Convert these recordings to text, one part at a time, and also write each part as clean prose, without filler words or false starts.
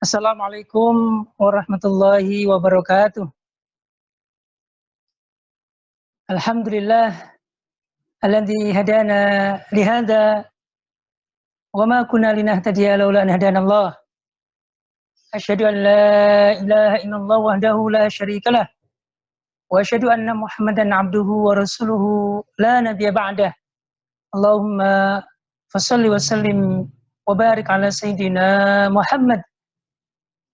Assalamualaikum warahmatullahi wabarakatuh. Alhamdulillah alladzi hadana lihada wa ma kunna linahtadiya laula an hadanallah. Asyhadu an la ilaha illallah wahdahu la syarikalah wa asyhadu anna Muhammadan abduhu wa rasuluhu la nabiyya ba'dah. Allahumma fashalli wa sallim wa barik ala sayyidina Muhammad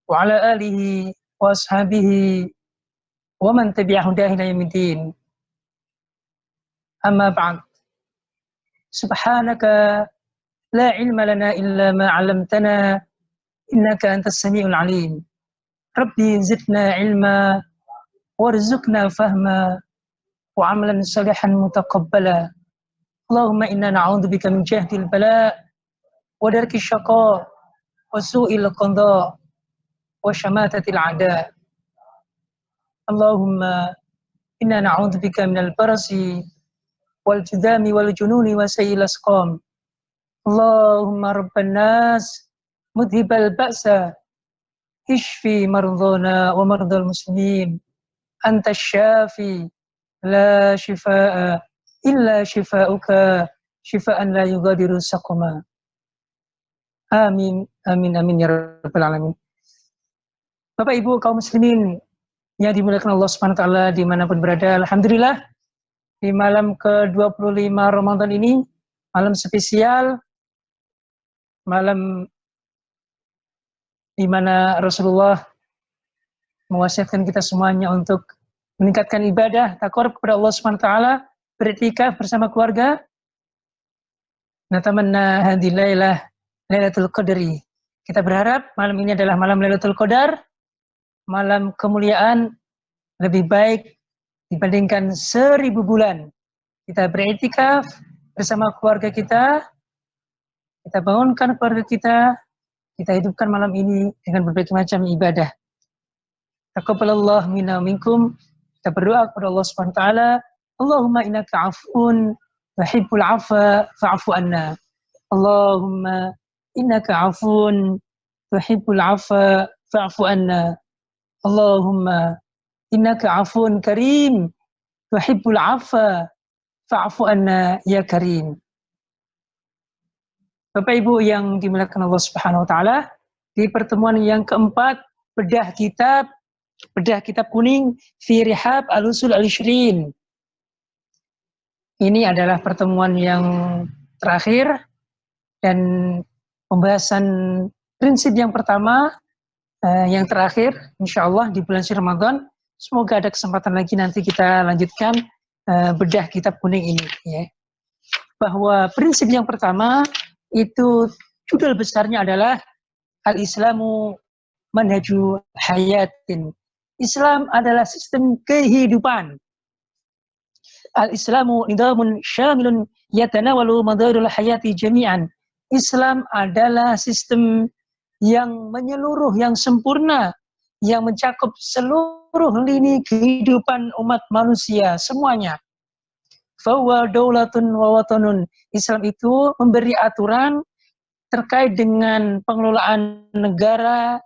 wa ala alihi wa ashabihi wa man tabi'ahum ila yaumiddin. Amma ba'd. Subhanaka la ilma lana illa ma 'allamtana innaka antas samiul 'alim. Rabbi zidna ilma warzuqna fahma wa 'amalan salihan mutaqabbala. Allahumma inna na'udzubika min jahdil bala wa darkis syaqa wa su'il qada wa syamatatil a'da. Allahumma inna na'udzubika minal barasi wal judami wal jununi wa sayyil asqam. Allahumma rabban nas mudhibal ba'sa ishfi mardhana wa mardhal muslimin anta syafi la shifaa illa shifauka shifaan la yughadiru saqama. Amin amin amin ya rabbal alamin. Bapak Ibu kaum muslimin yang dimuliakan Allah Subhanahu wa taala dimanapun berada, alhamdulillah di malam ke-25 Ramadan ini, malam spesial, malam di mana Rasulullah mewasiatkan kita semuanya untuk meningkatkan ibadah, taqarrub kepada Allah Subhanahu wa taala, beriktikaf bersama keluarga. Natamanna hadhihi lailah Lailatul Qadri. Kita berharap malam ini adalah malam Lailatul Qadar, malam kemuliaan lebih baik dibandingkan 1000 bulan. Kita beriktikaf bersama keluarga kita bangunkan keluarga kita hidupkan malam ini dengan berbagai macam ibadah. Taqabbalallahu minna minkum. Kita berdoa kepada Allah Subhanahu wa taala, Allahumma innaka 'afuwun tuhibbul 'afwa fa'fu anna. Allahumma innaka 'afuwun tuhibbul 'afwa fa'fu anna. Allahumma innaka 'afuwun karim tuhibbul 'afwa fa'fu anna ya karim. Bapak Ibu yang dimuliakan Allah Subhanahu wa taala, di pertemuan yang keempat bedah kitab kuning fi rihab al-usul al-ishrin. Ini adalah pertemuan yang terakhir dan pembahasan prinsip yang pertama yang terakhir insyaallah di bulan suci Ramadan. Semoga ada kesempatan lagi nanti kita lanjutkan bedah kitab kuning ini ya. Bahwa prinsip yang pertama itu judul besarnya adalah Al-Islamu manhaju hayatin. Islam adalah sistem kehidupan. Al-Islamu nidamun syamilun yatanawalu madarul hayati jami'an. Islam adalah sistem yang menyeluruh, yang sempurna, yang mencakup seluruh lini kehidupan umat manusia semuanya. Fahuwa daulatun wa watanun. Islam itu memberi aturan terkait dengan pengelolaan negara,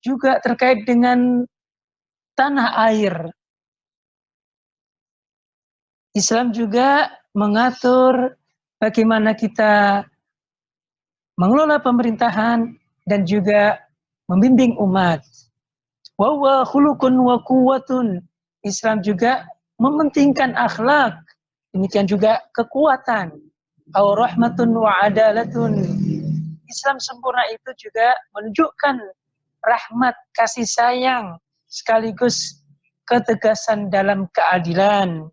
juga terkait dengan tanah air. Islam juga mengatur bagaimana kita mengelola pemerintahan dan juga membimbing umat. Wa huwa khuluqun wa quwwatun. Islam juga mementingkan akhlak, demikian juga kekuatan. Au rahmatun wa adalatun. Islam sempurna itu juga menunjukkan rahmat, kasih sayang, sekaligus ketegasan dalam keadilan.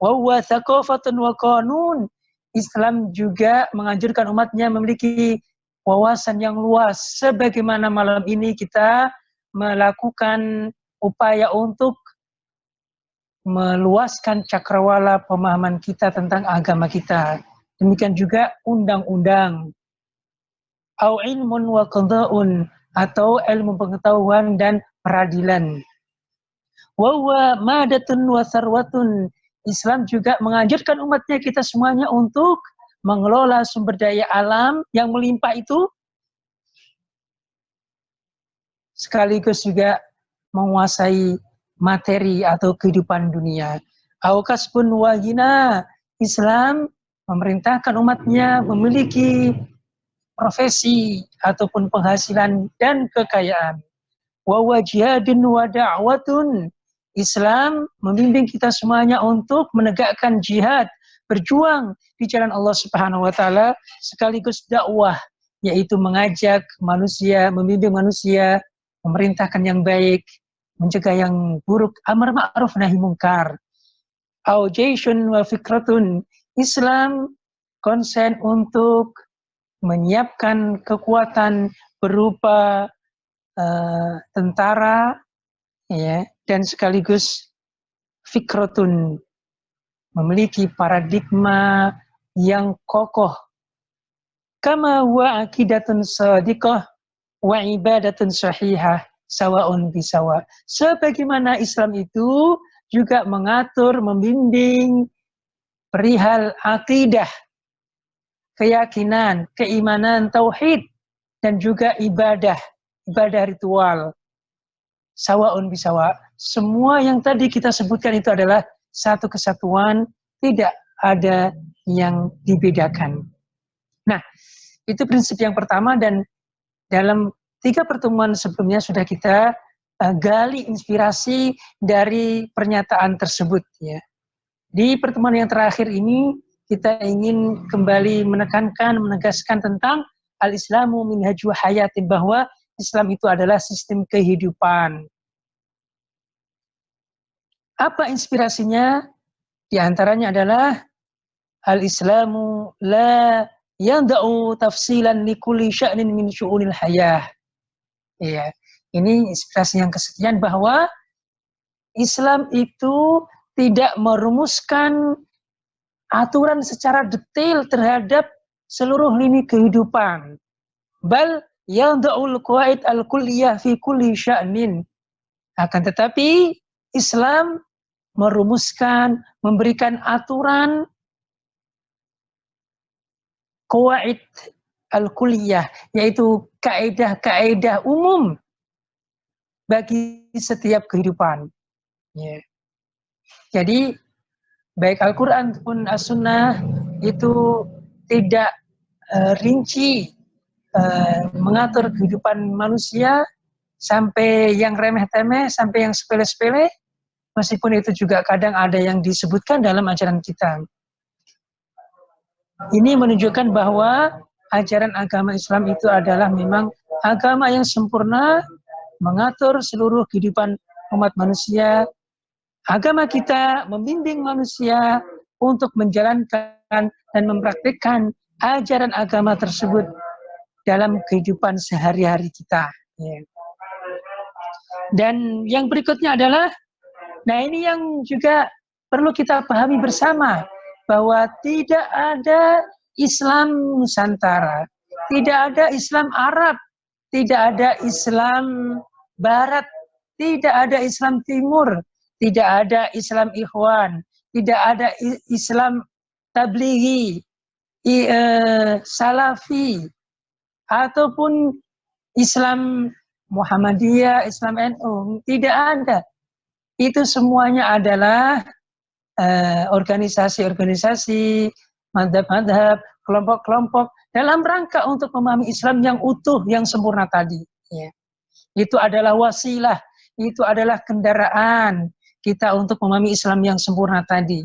Wa huwa thaqafatun wa qanun. Islam juga menganjurkan umatnya memiliki wawasan yang luas. Sebagaimana malam ini kita melakukan upaya untuk meluaskan cakrawala pemahaman kita tentang agama kita. Demikian juga undang-undang. Au ilmun wa qada'un, atau ilmu pengetahuan dan peradilan. Wa huwa madatun wa sarwatun. Islam juga menganjurkan umatnya kita semuanya untuk mengelola sumber daya alam yang melimpah itu sekaligus juga menguasai materi atau kehidupan dunia. Aukas pun wagina, Islam memerintahkan umatnya memiliki profesi ataupun penghasilan dan kekayaan. Wa wajihadin wa da'watun, Islam membimbing kita semuanya untuk menegakkan jihad, berjuang di jalan Allah Subhanahu wa taala, sekaligus dakwah, yaitu mengajak manusia, membimbing manusia, memerintahkan yang baik, mencegah yang buruk, amar ma'ruf nahi munkar. Au jaisyun wa fikratun, Islam konsen untuk menyiapkan kekuatan berupa tentara, ya, dan sekaligus fikratun, memiliki paradigma yang kokoh. Kama huwa aqidatun shadiqah wa ibadatun sahihah sawaun bisawa. Sebagaimana Islam itu juga mengatur, membimbing perihal akidah, keyakinan, keimanan, tauhid, dan juga ibadah ritual. Sawaun bisawa. Semua yang tadi kita sebutkan itu adalah satu kesatuan, tidak ada yang dibedakan. Nah, itu prinsip yang pertama, dan dalam 3 pertemuan sebelumnya sudah kita gali inspirasi dari pernyataan tersebut, ya. Di pertemuan yang terakhir ini kita ingin kembali menegaskan tentang al-Islamu minhaju hayatin, bahwa Islam itu adalah sistem kehidupan. Apa inspirasinya? Di antaranya adalah al-Islamu la yanda'u tafsilan likulli sya'nin min syu'unil hayah. Ya, ini inspirasi yang kesekian, bahwa Islam itu tidak merumuskan aturan secara detail terhadap seluruh lini kehidupan. Bal yanda'ul qawaid al-kulliyah fi kulli sya'nin. Akan tetapi Islam merumuskan, memberikan aturan qawaid al-kulliyah, yaitu kaidah-kaidah umum bagi setiap kehidupan. Ya. Jadi baik Al-Quran pun As-Sunnah itu tidak rinci mengatur kehidupan manusia sampai yang remeh-temeh, sampai yang sepele-sepele, meskipun itu juga kadang ada yang disebutkan dalam ajaran kita. Ini menunjukkan bahwa ajaran agama Islam itu adalah memang agama yang sempurna, mengatur seluruh kehidupan umat manusia. Agama kita membimbing manusia untuk menjalankan dan mempraktikkan ajaran agama tersebut dalam kehidupan sehari-hari kita. Ya. Dan yang berikutnya adalah, nah ini yang juga perlu kita pahami bersama, bahwa tidak ada Islam Nusantara, tidak ada Islam Arab, tidak ada Islam Barat, tidak ada Islam Timur, tidak ada Islam Ikhwan, tidak ada Islam Tablighi, Salafi, ataupun Islam Muhammadiyah, Islam NU, tidak ada. Itu semuanya adalah organisasi-organisasi, madhab-madhab, kelompok-kelompok dalam rangka untuk memahami Islam yang utuh, yang sempurna tadi. Ya. Itu adalah wasilah, itu adalah kendaraan kita untuk memahami Islam yang sempurna tadi.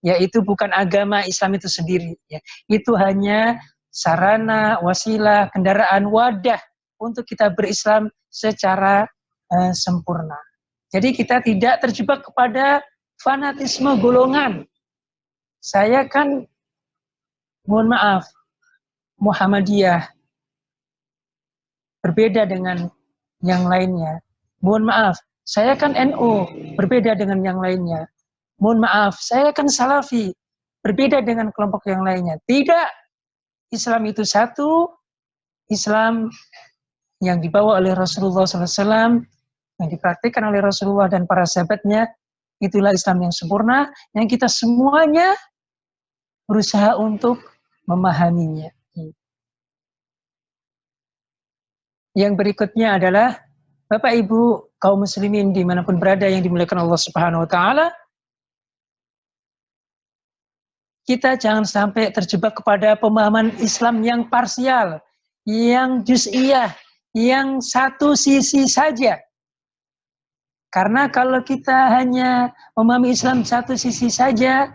Yaitu bukan agama Islam itu sendiri. Ya. Itu hanya sarana, wasilah, kendaraan, wadah untuk kita berislam secara sempurna. Jadi kita tidak terjebak kepada fanatisme golongan. Saya kan, mohon maaf, Muhammadiyah, berbeda dengan yang lainnya. Mohon maaf, saya kan NU, berbeda dengan yang lainnya. Mohon maaf, saya kan Salafi, berbeda dengan kelompok yang lainnya. Tidak, Islam itu satu, Islam yang dibawa oleh Rasulullah SAW, yang dipraktikkan oleh Rasulullah dan para sahabatnya, itulah Islam yang sempurna, yang kita semuanya berusaha untuk memahaminya. Yang berikutnya adalah Bapak Ibu kaum muslimin dimanapun berada yang dimuliakan Allah Subhanahu wa Ta'ala, kita jangan sampai terjebak kepada pemahaman Islam yang parsial, yang juz'iyah, yang satu sisi saja. Karena kalau kita hanya memahami Islam satu sisi saja,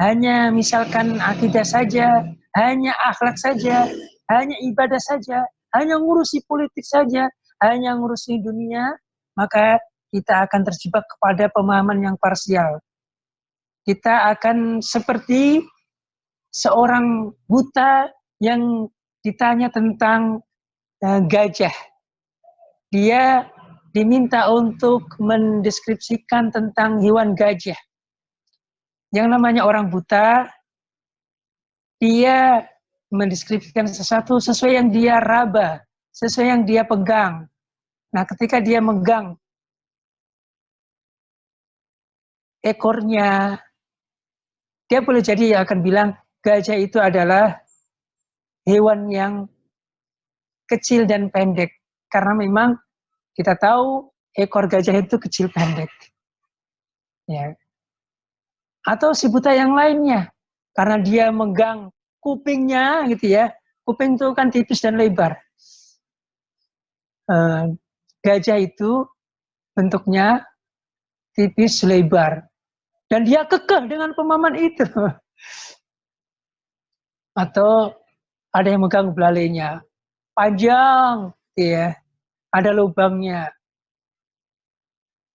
hanya misalkan akidah saja, hanya akhlak saja, hanya ibadah saja, hanya ngurusi politik saja, hanya ngurusi dunia, maka kita akan terjebak kepada pemahaman yang parsial. Kita akan seperti seorang buta yang ditanya tentang gajah. Dia diminta untuk mendeskripsikan tentang hewan gajah. Yang namanya orang buta, dia mendeskripsikan sesuatu sesuai yang dia raba, sesuai yang dia pegang. Nah, ketika dia megang ekornya, dia boleh jadi akan bilang gajah itu adalah hewan yang kecil dan pendek. Karena memang kita tahu ekor gajah itu kecil pendek. Ya. Atau si buta yang lainnya, karena dia megang kupingnya gitu ya. Kuping itu kan tipis dan lebar. Gajah itu bentuknya tipis lebar. Dan dia kekeh dengan pemahaman itu. Atau ada yang megang belalainya. Panjang, ya, ada lubangnya.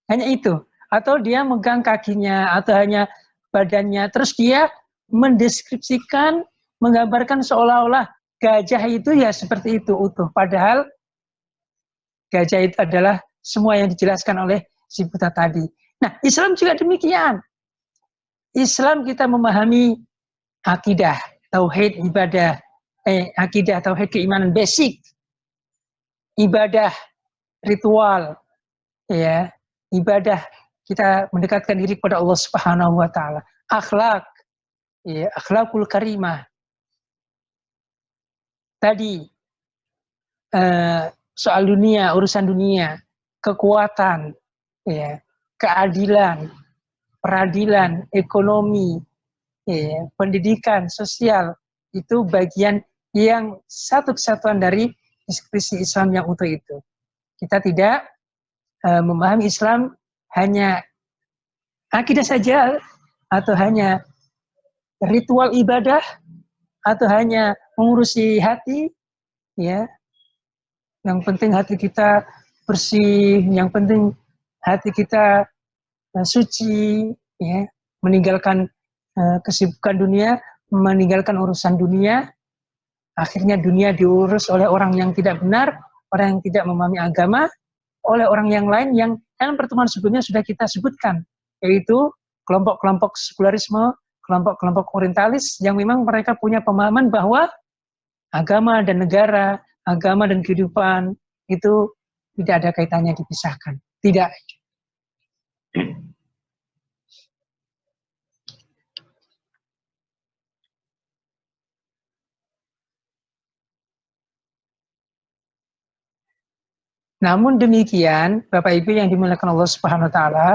Hanya itu. Atau dia megang kakinya, atau hanya badannya. Terus dia mendeskripsikan, menggambarkan seolah-olah gajah itu ya seperti itu utuh. Padahal gajah itu adalah semua yang dijelaskan oleh si buta tadi. Nah, Islam juga demikian. Islam kita memahami akidah, tauhid, ibadah, akidah, tauhid, keimanan basic, ibadah, ritual, ya, ibadah kita mendekatkan diri kepada Allah Subhanahu wa Ta'ala, akhlak, ya, akhlakul karimah. Tadi soal dunia, urusan dunia, kekuatan, ya, keadilan, peradilan, ekonomi, ya, pendidikan, sosial, itu bagian yang satu kesatuan dari deskripsi Islam yang utuh itu. Kita tidak memahami Islam hanya akidah saja, atau hanya ritual ibadah, atau hanya mengurusi hati, ya. Yang penting hati kita bersih, yang penting hati kita suci, ya. Meninggalkan kesibukan dunia, meninggalkan urusan dunia, akhirnya dunia diurus oleh orang yang tidak benar, orang yang tidak memahami agama, oleh orang yang lain yang dalam pertemuan sebelumnya sudah kita sebutkan, yaitu kelompok-kelompok sekularisme, kelompok-kelompok orientalis yang memang mereka punya pemahaman bahwa agama dan negara, agama dan kehidupan itu tidak ada kaitannya, dipisahkan. Tidak. Namun demikian, Bapak Ibu yang dimuliakan Allah Subhanahu wa Ta'ala,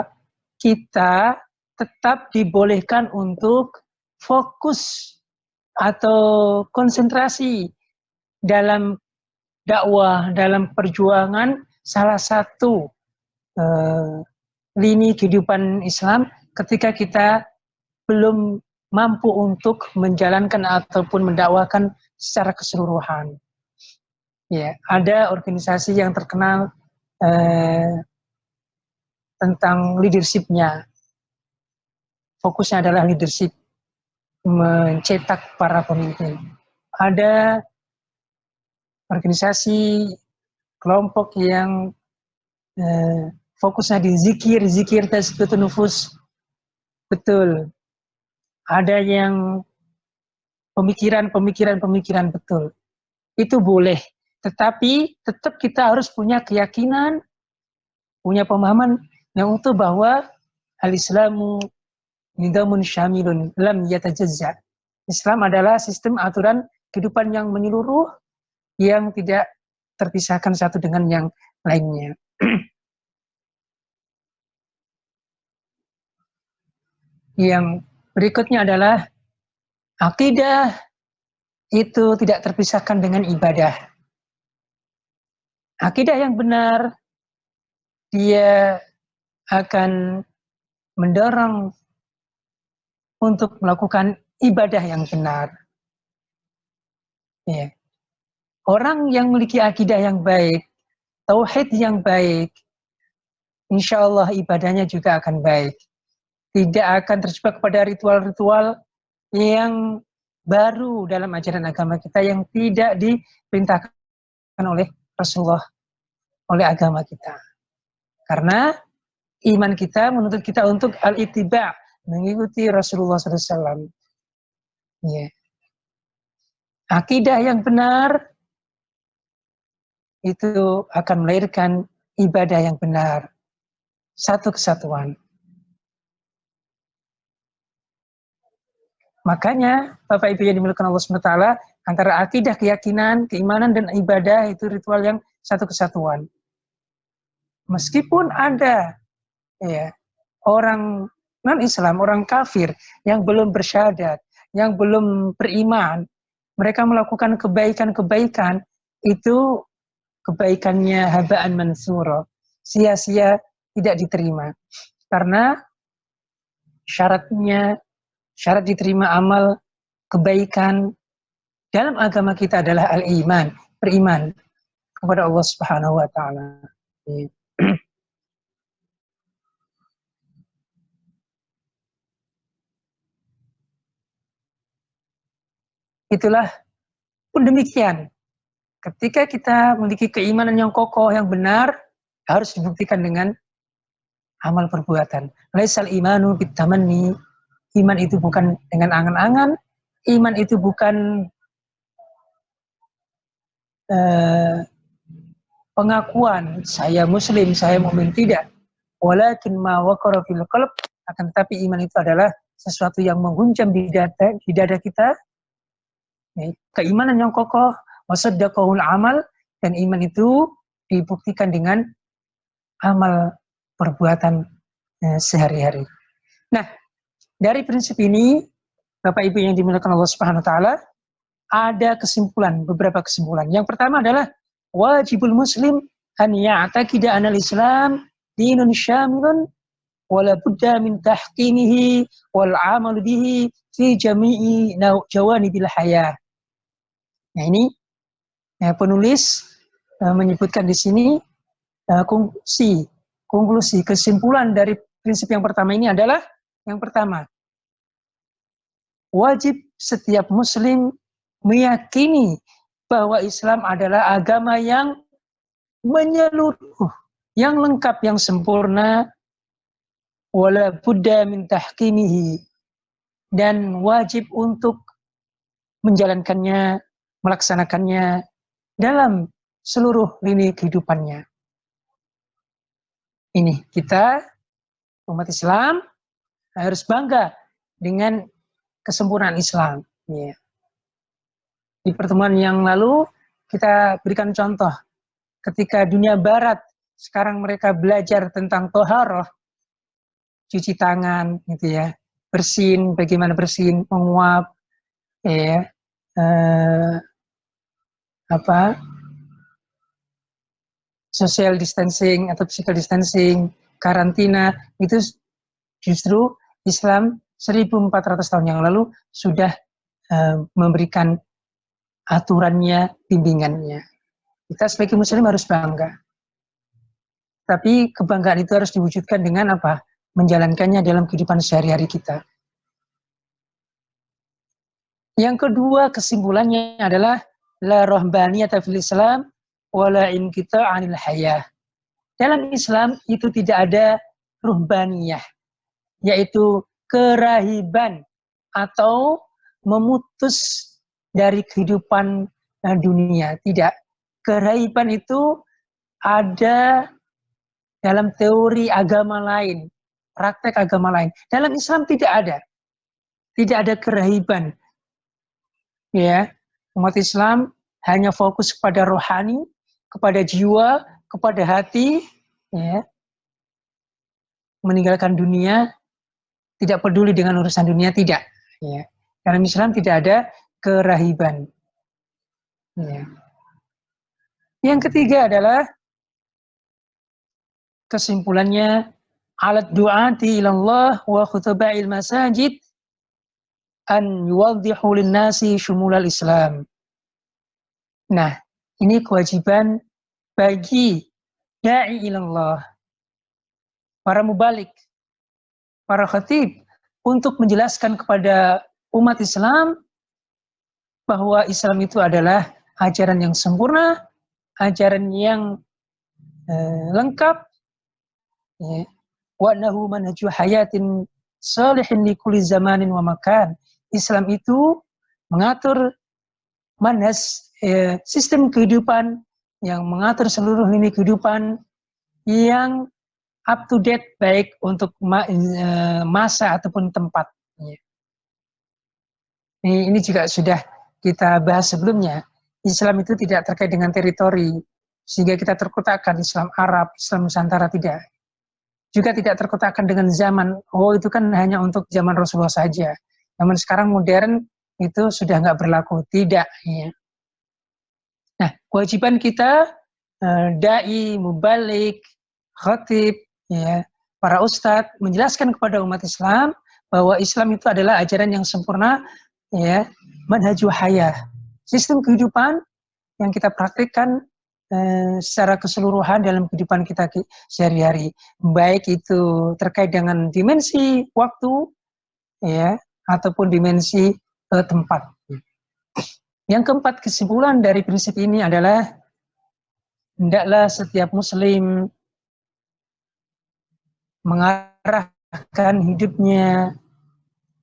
kita tetap dibolehkan untuk fokus atau konsentrasi dalam dakwah, dalam perjuangan salah satu lini kehidupan Islam ketika kita belum mampu untuk menjalankan ataupun mendakwakan secara keseluruhan. Ya, ada organisasi yang terkenal tentang leadership-nya. Fokusnya adalah leadership, mencetak para pemimpin. Ada organisasi kelompok yang fokusnya di zikir tazkiyatun nufus. Betul. Ada yang pemikiran betul. Itu boleh. Tetapi tetap kita harus punya keyakinan, punya pemahaman yang utuh bahwa al-Islamu nidamun syamilun lam yatajazza. Islam adalah sistem aturan kehidupan yang menyeluruh, yang tidak terpisahkan satu dengan yang lainnya. Yang berikutnya adalah akidah itu tidak terpisahkan dengan ibadah. Akidah yang benar, dia akan mendorong untuk melakukan ibadah yang benar. Ya. Orang yang memiliki akidah yang baik, tauhid yang baik, insya Allah ibadahnya juga akan baik. Tidak akan terjebak pada ritual-ritual yang baru dalam ajaran agama kita yang tidak diperintahkan oleh Rasulullah, oleh agama kita. Karena iman kita menuntut kita untuk al-ittiba', mengikuti Rasulullah SAW. Ya. Akidah yang benar itu akan melahirkan ibadah yang benar. Satu kesatuan. Makanya, Bapak Ibu yang dimuliakan Allah SWT, antara akidah, keyakinan, keimanan, dan ibadah itu ritual yang satu kesatuan. Meskipun ada ya, orang non-Islam, orang kafir yang belum bersyahadat, yang belum beriman, mereka melakukan kebaikan-kebaikan, itu kebaikannya haba'an mansura, sia-sia, tidak diterima. Karena syarat diterima amal kebaikan dalam agama kita adalah al-iman, beriman kepada Allah Subhanahu wa taala. Itulah pun demikian. Ketika kita memiliki keimanan yang kokoh, yang benar, harus dibuktikan dengan amal perbuatan. Laisal imanu bitamanni. Iman itu bukan dengan angan-angan. Iman itu bukan pengakuan saya muslim, saya mukmin, tidak. Walakin ma waqara fil qalb, akan tetapi iman itu adalah sesuatu yang mengguncang di dada kita. Keimanan yang kokoh, wasaddaqahul amal, dan iman itu dibuktikan dengan amal perbuatan sehari-hari. Nah, dari prinsip ini, Bapak Ibu yang dimuliakan Allah Subhanahu wa taala, ada kesimpulan, beberapa kesimpulan. Yang pertama adalah wajibul muslim an ya'taqida anal Islam dinun syamilun wala budda min tahkimihi wal amal bihi fi jami'i jawanibil hayah. Nah, ini penulis menyebutkan di sini konklusi, kesimpulan dari prinsip yang pertama ini adalah yang pertama, wajib setiap muslim meyakini bahwa Islam adalah agama yang menyeluruh, yang lengkap, yang sempurna, wala budda min tahkimihi, dan wajib untuk menjalankannya, melaksanakannya dalam seluruh lini kehidupannya. Ini kita, umat Islam, harus bangga dengan kesempurnaan Islam. Ya. Di pertemuan yang lalu, kita berikan contoh. Ketika dunia barat, sekarang mereka belajar tentang toharoh, cuci tangan, gitu ya, bersin, bagaimana bersin, menguap, ya, social distancing atau physical distancing, karantina, itu justru Islam 1400 tahun yang lalu sudah memberikan aturannya, bimbingannya. Kita sebagai muslim harus bangga. Tapi kebanggaan itu harus diwujudkan dengan apa? Menjalankannya dalam kehidupan sehari-hari kita. Yang kedua kesimpulannya adalah la rahbaniyata fil Islam wala inqita'anil hayah. Dalam Islam itu tidak ada ruhbaniyah, yaitu kerahiban atau memutus dari kehidupan dunia. Tidak. Kerahiban itu ada dalam teori agama lain, praktek agama lain. Dalam Islam tidak ada. Tidak ada kerahiban. Ya, umat Islam hanya fokus kepada rohani, kepada jiwa, kepada hati, ya, meninggalkan dunia, tidak peduli dengan urusan dunia, tidak. Ya. Karena Islam tidak ada kerahiban. Ya. Yang ketiga adalah kesimpulannya, alat du'ati ilallah wa khutba'il masajid an yuwaddihu linnasi syumulal Islam. Nah, ini kewajiban bagi da'i ilallah, para mubalik, para khatib, untuk menjelaskan kepada umat Islam bahwa Islam itu adalah ajaran yang sempurna, ajaran yang lengkap, ya. Wa annahu manhaju hayatin salihin li kulli zamanin wa makan. Islam itu mengatur manhaj, sistem kehidupan yang mengatur seluruh lini kehidupan yang up to date, baik untuk masa ataupun tempat. Ini juga sudah kita bahas sebelumnya. Islam itu tidak terkait dengan teritori, sehingga kita terkotakkan Islam Arab, Islam Nusantara, tidak. Juga tidak terkotakkan dengan zaman, oh itu kan hanya untuk zaman Rasulullah saja. Zaman sekarang modern itu sudah nggak berlaku, tidak. Ya. Nah, kewajiban kita, da'i, mubalik, khatib, ya, para ustadz, menjelaskan kepada umat Islam bahwa Islam itu adalah ajaran yang sempurna, ya, manhaju hayah, sistem kehidupan yang kita praktikkan secara keseluruhan dalam kehidupan kita sehari-hari, baik itu terkait dengan dimensi waktu, ya, ataupun dimensi tempat. Yang keempat, kesimpulan dari prinsip ini adalah hendaklah setiap muslim mengarahkan hidupnya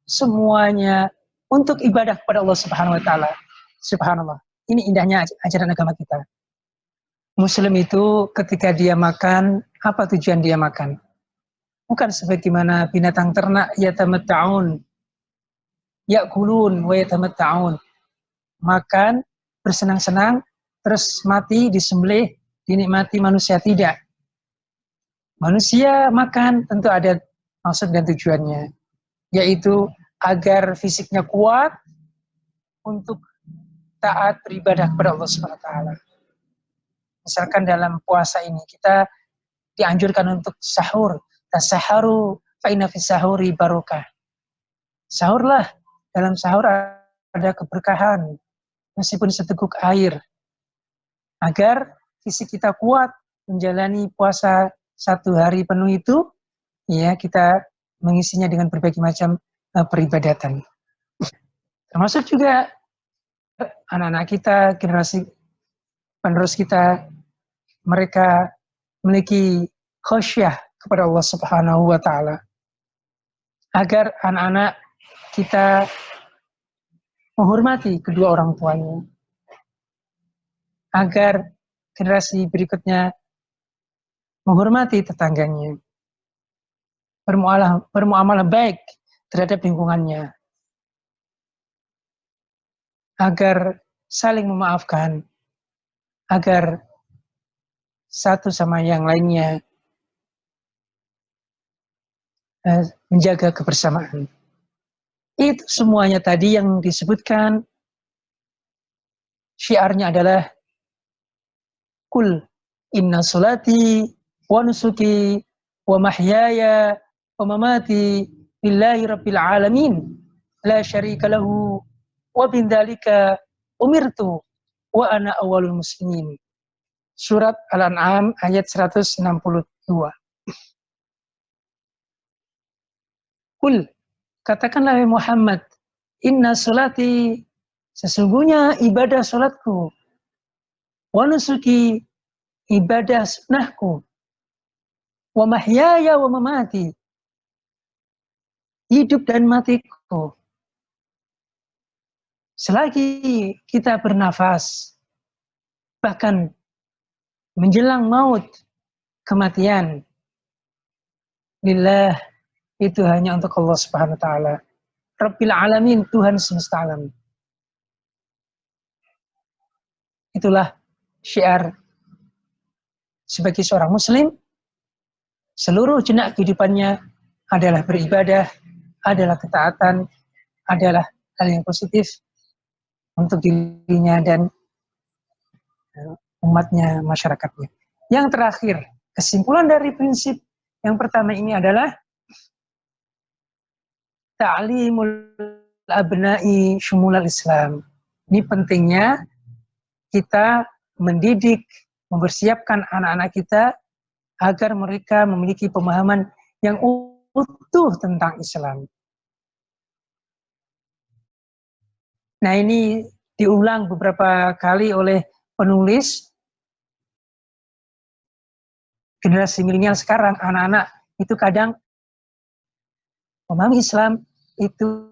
semuanya untuk ibadah kepada Allah Subhanahu wa taala. Subhanallah. Ini indahnya ajaran agama kita. Muslim itu ketika dia makan, apa tujuan dia makan? Bukan sebagaimana binatang ternak, yatamatta'un, ya'kulun wa yatamatta'un. Makan, bersenang-senang, terus mati, disembelih, dinikmati manusia, tidak. Manusia makan tentu ada maksud dan tujuannya, yaitu agar fisiknya kuat untuk taat beribadah kepada Allah Subhanahu wa taala. Misalkan dalam puasa ini kita dianjurkan untuk sahur. Tasaharu fa inna fis sahuri barokah. Sahurlah, dalam sahur ada keberkahan, meskipun seteguk air, agar fisik kita kuat menjalani puasa 1 hari penuh itu, ya, kita mengisinya dengan berbagai macam peribadatan. Termasuk juga anak-anak kita, generasi penerus kita, mereka memiliki khasyah kepada Allah Subhanahu wa taala. Agar anak-anak kita menghormati kedua orang tuanya. Agar generasi berikutnya menghormati tetangganya. Bermuamalah baik terhadap lingkungannya. Agar saling memaafkan. Agar satu sama yang lainnya menjaga kebersamaan. Itu semuanya tadi yang disebutkan, syiarnya adalah kul inna salati wa nusuki wa mahyaya wa mamati lillahi rabbil alamin la syarika lahu wa bidzalika umirtu wa ana awwalul muslimin. Surat Al-An'am ayat 162. Kul, katakanlah Muhammad, inna salati, sesungguhnya ibadah salatku, wa nusuki, ibadah sunnahku, wa mahyaya wa mamati, hidup dan matiku. Selagi kita bernafas, bahkan menjelang maut, kematian, lillah, itu hanya untuk Allah Subhanahu wa taala. Rabbil alamin, Tuhan semesta alam. Itulah syiar sebagai seorang muslim seluruh jenak kehidupannya adalah beribadah, adalah ketaatan, adalah hal yang positif untuk dirinya dan umatnya, masyarakatnya. Yang terakhir, kesimpulan dari prinsip yang pertama ini adalah ta'limul abna'i syumulal Islam. Ini pentingnya kita mendidik, mempersiapkan anak-anak kita agar mereka memiliki pemahaman yang utuh tentang Islam. Nah, ini diulang beberapa kali oleh penulis. Generasi milenial sekarang, anak-anak itu kadang memahami Islam itu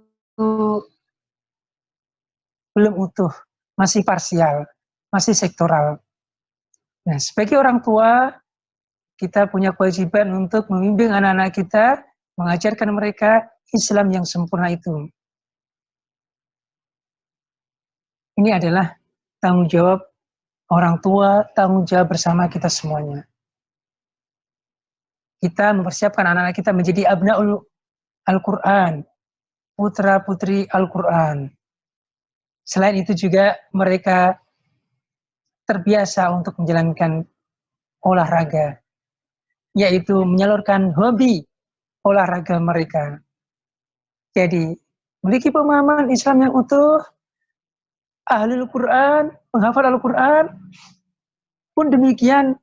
belum utuh, masih parsial, masih sektoral. Nah, sebagai orang tua, kita punya kewajiban untuk membimbing anak-anak kita, mengajarkan mereka Islam yang sempurna itu. Ini adalah tanggung jawab orang tua, tanggung jawab bersama kita semuanya. Kita mempersiapkan anak-anak kita menjadi abnaul Al-Quran, putra-putri Al-Quran. Selain itu juga mereka terbiasa untuk menjalankan olahraga, yaitu menyalurkan hobi olahraga mereka. Jadi, memiliki pemahaman Islam yang utuh, ahli Al-Quran, penghafal Al-Quran, pun demikian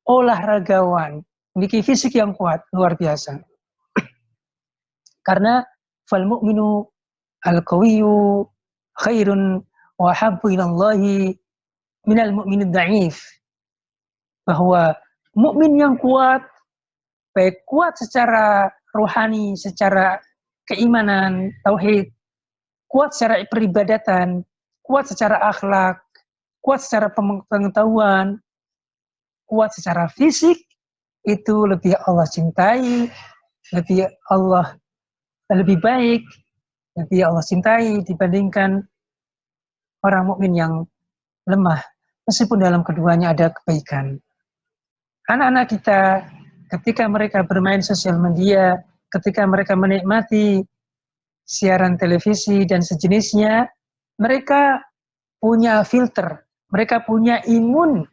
olahragawan, memiliki fisik yang kuat, luar biasa. Karena fal mu'minu al-qawiyyu khairun wa habbu ilallahi minal mu'minid da'if. Bahwa mukmin yang kuat, baik kuat secara rohani, secara keimanan, tauhid, kuat secara peribadatan, kuat secara akhlak, kuat secara pengetahuan, kuat secara fisik, itu lebih Allah cintai, lebih baik, lebih Allah cintai dibandingkan orang mukmin yang lemah, meskipun dalam keduanya ada kebaikan. Anak-anak kita ketika mereka bermain sosial media, ketika mereka menikmati siaran televisi dan sejenisnya, mereka punya filter, mereka punya imun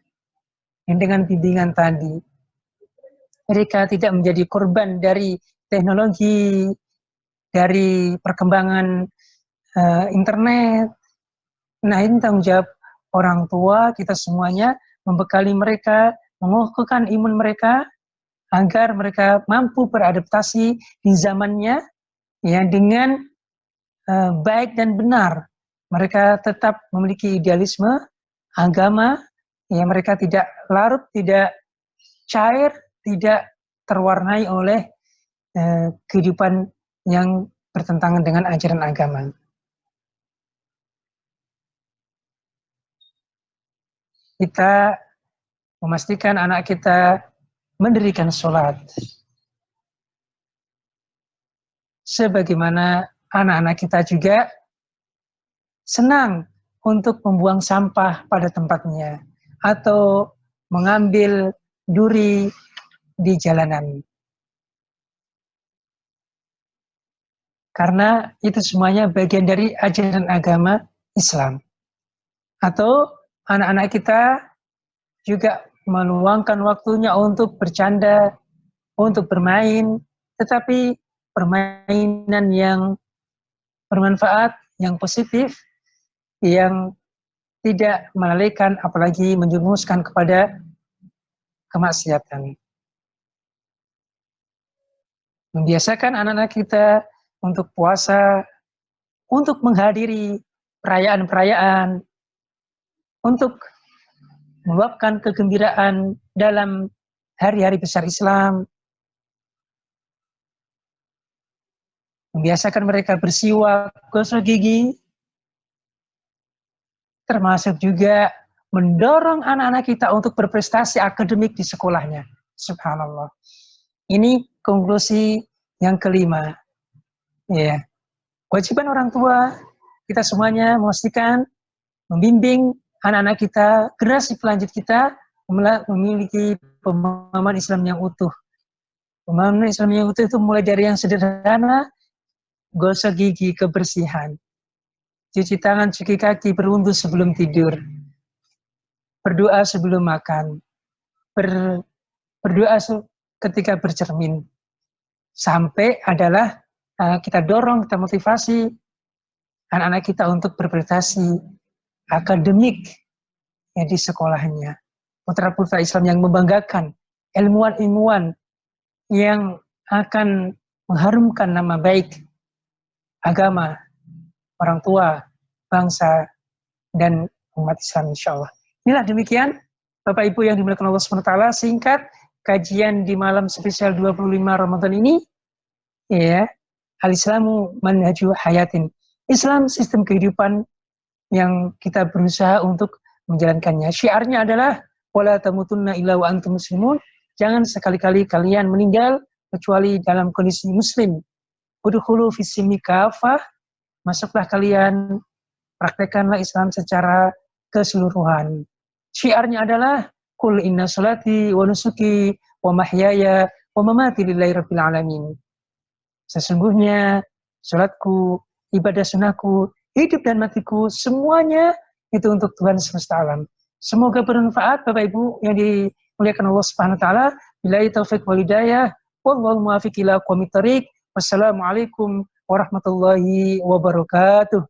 yang dengan bimbingan tadi. Mereka tidak menjadi korban dari teknologi, dari perkembangan internet. Nah, ini tanggung jawab orang tua kita semuanya, membekali mereka, mengukuhkan imun mereka, agar mereka mampu beradaptasi di zamannya ya dengan baik dan benar. Mereka tetap memiliki idealisme agama, ya mereka tidak larut, tidak cair, tidak terwarnai oleh kehidupan yang bertentangan dengan ajaran agama. Kita memastikan anak kita mendirikan sholat. Sebagaimana anak-anak kita juga senang untuk membuang sampah pada tempatnya atau mengambil duri di jalanan. Karena itu semuanya bagian dari ajaran agama Islam. Atau anak-anak kita juga meluangkan waktunya untuk bercanda, untuk bermain, tetapi permainan yang bermanfaat, yang positif, yang tidak melalaikan apalagi menjerumuskan kepada kemaksiatan. Membiasakan anak-anak kita untuk puasa, untuk menghadiri perayaan-perayaan, untuk meluapkan kegembiraan dalam hari-hari besar Islam. Membiasakan mereka bersiwak, gosok gigi, termasuk juga mendorong anak-anak kita untuk berprestasi akademik di sekolahnya. Subhanallah. Ini konklusi yang kelima. Ya. Kewajiban orang tua, kita semuanya memastikan membimbing anak-anak kita, generasi pelanjut kita memiliki pemahaman Islam yang utuh. Pemahaman Islam yang utuh itu mulai dari yang sederhana, gosok gigi, kebersihan, cuci tangan, cuci kaki, berwudu sebelum tidur, berdoa sebelum makan, berdoa ketika bercermin, sampai adalah kita dorong, kita motivasi anak-anak kita untuk berprestasi akademik ya, di sekolahnya. Putra-putra Islam yang membanggakan, ilmuwan-ilmuwan yang akan mengharumkan nama baik agama, orang tua, bangsa, dan umat Islam insya Allah. Inilah demikian, Bapak Ibu yang dimuliakan Allah SWT, singkat kajian di malam spesial 25 Ramadan ini, ya, al-Islamu manhaju hayatin. Islam sistem kehidupan yang kita berusaha untuk menjalankannya. Syiarnya adalah wala tamutunna illa wa antum muslimun. Jangan sekali-kali kalian meninggal kecuali dalam kondisi muslim. Udkhulu fis-silmi kafah, masuklah kalian, praktekkanlah Islam secara keseluruhan. Syiarnya adalah qul inna salati wa nusuki wa mahyaya wa mamati lillahi rabbil alamin. Sesungguhnya salatku, ibadah sunahku, hidup dan matiku, semuanya itu untuk Tuhan semesta alam. Semoga bermanfaat Bapak Ibu yang dimuliakan Allah Subhanahu wa taala. Billahi taufiq wal hidayah. Wallahu muwaffiq ila aqwamit thoriq. Wassalamualaikum warahmatullahi wabarakatuh.